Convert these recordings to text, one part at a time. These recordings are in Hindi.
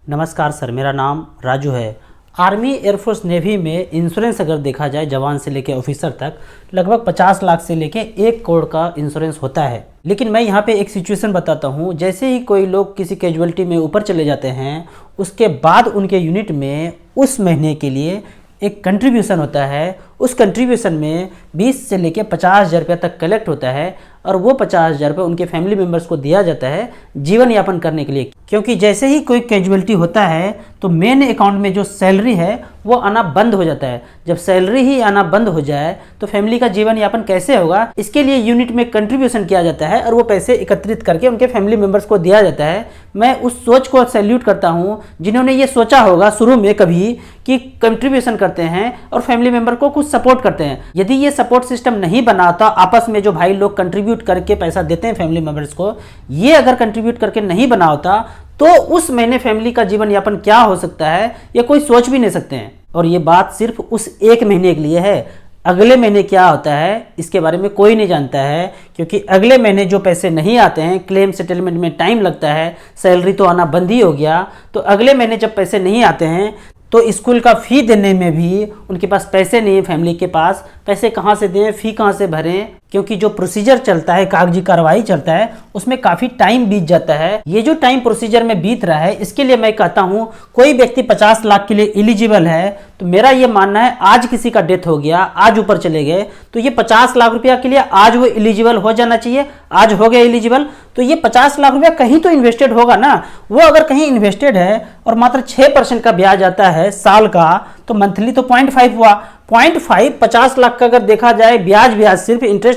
नमस्कार सर, मेरा नाम राजू है। आर्मी, एयरफोर्स, नेवी में इंश्योरेंस अगर देखा जाए जवान से लेकर ऑफिसर तक लगभग 50 लाख से लेकर 1 करोड़ का इंश्योरेंस होता है। लेकिन मैं यहाँ पे एक सिचुएशन बताता हूँ। जैसे ही कोई लोग किसी कैजुअलिटी में ऊपर चले जाते हैं, उसके बाद उनके यूनिट में उस महीने के लिए एक कंट्रीब्यूशन होता है। उस कंट्रीब्यूशन में 20 से लेकर 50,000 रुपये तक कलेक्ट होता है और वो 50,000 रुपये उनके फैमिली मेम्बर्स को दिया जाता है जीवन यापन करने के लिए। क्योंकि जैसे ही कोई कैजुअलिटी होता है तो मेन अकाउंट में जो सैलरी है वो आना बंद हो जाता है। जब सैलरी ही आना बंद हो जाए तो फैमिली का जीवन यापन कैसे होगा? इसके लिए यूनिट में कंट्रीब्यूशन किया जाता है और वो पैसे एकत्रित करके उनके फैमिली मेम्बर्स को दिया जाता है। मैं उस सोच को सैल्यूट करता हूँ जिन्होंने ये सोचा होगा शुरू में कभी कि कंट्रीब्यूशन करते हैं और फैमिली मेम्बर को कुछ सपोर्ट करते हैं। यदि ये सपोर्ट सिस्टम नहीं बना तो आपस में जो भाई लोग कंट्रीब्यूट करके पैसा देते हैं फैमिली मेम्बर्स को, ये अगर कंट्रीब्यूट करके नहीं बना होता तो उस महीने फैमिली का जीवन यापन क्या हो सकता है ये कोई सोच भी नहीं सकते हैं। और ये बात सिर्फ उस एक महीने के लिए है। अगले महीने क्या होता है इसके बारे में कोई नहीं जानता है, क्योंकि अगले महीने जो पैसे नहीं आते हैं, क्लेम सेटलमेंट में टाइम लगता है, सैलरी तो आना बंद ही हो गया। तो अगले महीने जब पैसे नहीं आते हैं तो स्कूल का फ़ी देने में भी उनके पास पैसे नहीं है। फैमिली के पास पैसे कहाँ से दें, फ़ी कहाँ से भरें? क्योंकि जो प्रोसीजर चलता है, कागजी कार्रवाई चलता है, उसमें काफ़ी टाइम बीत जाता है। ये जो टाइम प्रोसीजर में बीत रहा है, इसके लिए मैं कहता हूँ कोई व्यक्ति 50 लाख के लिए एलिजिबल है तो मेरा ये मानना है आज किसी का डेथ हो गया, आज ऊपर चले गए तो ये 50 लाख रुपया के लिए आज वो एलिजिबल हो जाना चाहिए। आज हो गया एलिजिबल तो ये 50 लाख रुपया कहीं तो इन्वेस्टेड होगा ना। वो अगर कहीं इन्वेस्टेड है और मात्र 6% का ब्याज आता है साल का, तो मंथली तो 0.5 हुआ। 0.5 50 लाख का अगर देखा जाए ब्याज सिर्फ इंटरेस्ट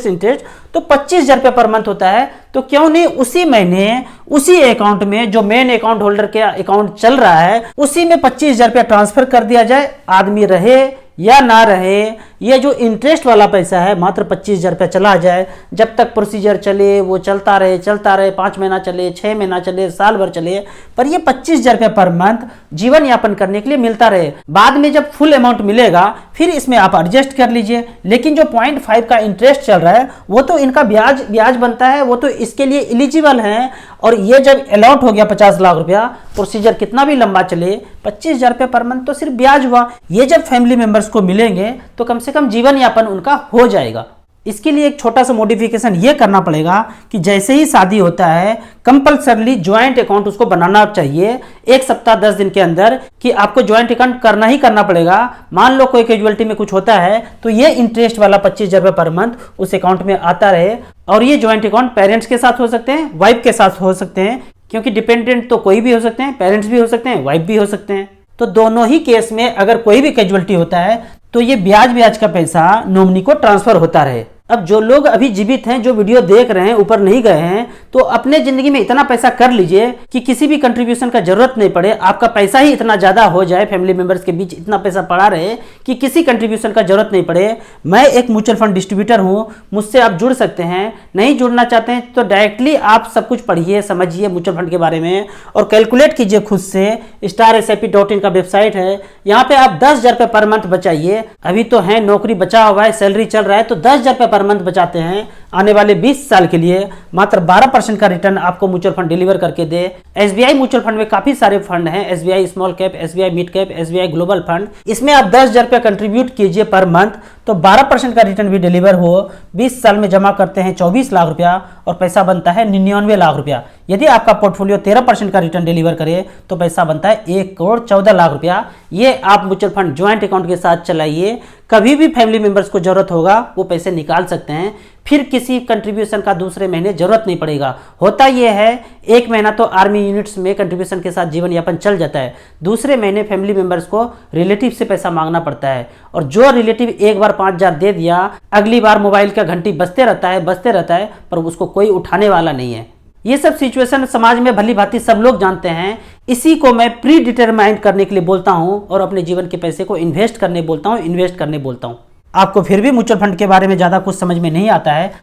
तो 25,000 रुपये पर मंथ होता है। तो क्यों नहीं उसी महीने उसी अकाउंट में जो मेन अकाउंट होल्डर के अकाउंट चल रहा है उसी में 25,000 रुपया ट्रांसफर कर दिया जाए। आदमी रहे या ना रहे, ये जो इंटरेस्ट वाला पैसा है मात्र 25,000 रुपया चला जाए। जब तक प्रोसीजर चले वो चलता रहे 5 महीना चले, 6 महीना चले, साल भर चले, पर ये 25,000 रुपया पर मंथ जीवन यापन करने के लिए मिलता रहे। बाद में जब फुल अमाउंट मिलेगा फिर इसमें आप एडजस्ट कर लीजिए। लेकिन जो 0.5 का इंटरेस्ट चल रहा है वो तो इनका ब्याज बनता है, वो तो इसके लिए एलिजिबल है। और ये जब अलॉट हो गया 50 लाख रुपया, प्रोसीजर कितना भी लंबा चले, 25,000 रुपये पर मंथ तो सिर्फ ब्याज हुआ। ये जब फैमिली मेंबर्स को मिलेंगे तो कम से कम जीवन यापन उनका हो जाएगा। इसके लिए एक छोटा सा मॉडिफिकेशन ये करना पड़ेगा कि जैसे ही शादी होता है कंपल्सरली ज्वाइंट अकाउंट उसको बनाना चाहिए 1 सप्ताह 10 दिन के अंदर, कि आपको ज्वाइंट अकाउंट करना ही करना पड़ेगा। मान लो कोई कैजुअलिटी में कुछ होता है तो ये इंटरेस्ट वाला 25,000 रुपये पर मंथ उस अकाउंट में आता रहे। और ये ज्वाइंट अकाउंट पेरेंट्स के साथ हो सकते हैं, वाइफ के साथ हो सकते हैं, क्योंकि डिपेंडेंट तो कोई भी हो सकते हैं, पेरेंट्स भी हो सकते हैं, वाइफ भी हो सकते हैं। तो दोनों ही केस में अगर कोई भी कैजुअलिटी होता है तो ये ब्याज का पैसा नॉमिनी को ट्रांसफर होता रहे। अब जो लोग अभी जीवित हैं, जो वीडियो देख रहे हैं, ऊपर नहीं गए हैं, तो अपने जिंदगी में इतना पैसा कर लीजिए कि किसी भी कंट्रीब्यूशन का जरूरत नहीं पड़े। आपका पैसा ही इतना ज्यादा हो जाए, फैमिली मेंबर्स के बीच इतना पैसा पड़ा रहे कि किसी कंट्रीब्यूशन का जरूरत नहीं पड़े। मैं एक म्यूचुअल फंड डिस्ट्रीब्यूटर हूं, मुझसे आप जुड़ सकते हैं। नहीं जुड़ना चाहते हैं तो डायरेक्टली आप सब कुछ पढ़िए, समझिए म्यूचुअल फंड के बारे में और कैलकुलेट कीजिए खुद से। StarSIP.in का वेबसाइट है, यहाँ पे आप 10,000 रुपये पर मंथ बचाइए। अभी तो है नौकरी बचा हुआ है, सैलरी चल रहा है, तो 10,000 रुपये पर मंथ बचाते हैं आने वाले 20 साल के लिए। मात्र 12% का रिटर्न आपको म्यूचुअल फंड डिलीवर करके दे। SBI म्यूचुअल फंड में काफी सारे फंड हैं, SBI small cap, SBI mid cap, SBI global fund. इसमें आप 10,000 रुपया कंट्रीब्यूट कीजिए पर मंथ तो 12% का रिटर्न भी डिलीवर हो। 20 साल में जमा करते हैं 24 लाख रुपया और पैसा बनता है 99 लाख रुपया। यदि आपका पोर्टफोलियो 13% का रिटर्न डिलीवर करे तो पैसा बनता है 1 करोड़ 14 लाख रुपया। ये आप म्यूचुअल फंड ज्वाइंट अकाउंट के साथ चलाइए, कभी भी फैमिली मेंबर्स को जरूरत होगा वो पैसे निकाल सकते हैं। फिर किसी कंट्रीब्यूशन का दूसरे महीने जरूरत नहीं पड़ेगा। होता यह है 1 महीना तो आर्मी यूनिट्स में कंट्रीब्यूशन के साथ जीवन यापन चल जाता है, दूसरे महीने फैमिली मेंबर्स को रिलेटिव से पैसा मांगना पड़ता है। और जो रिलेटिव एक बार 5,000 दे दिया, अगली बार मोबाइल का घंटी बजते रहता है पर उसको कोई उठाने वाला नहीं है। ये सब सिचुएशन समाज में भली भांति सब लोग जानते हैं। इसी को मैं प्री डिटरमाइंड करने के लिए बोलता हूँ और अपने जीवन के पैसे को इन्वेस्ट करने बोलता हूँ। आपको फिर भी म्यूचुअल फंड के बारे में ज़्यादा कुछ समझ में नहीं आता है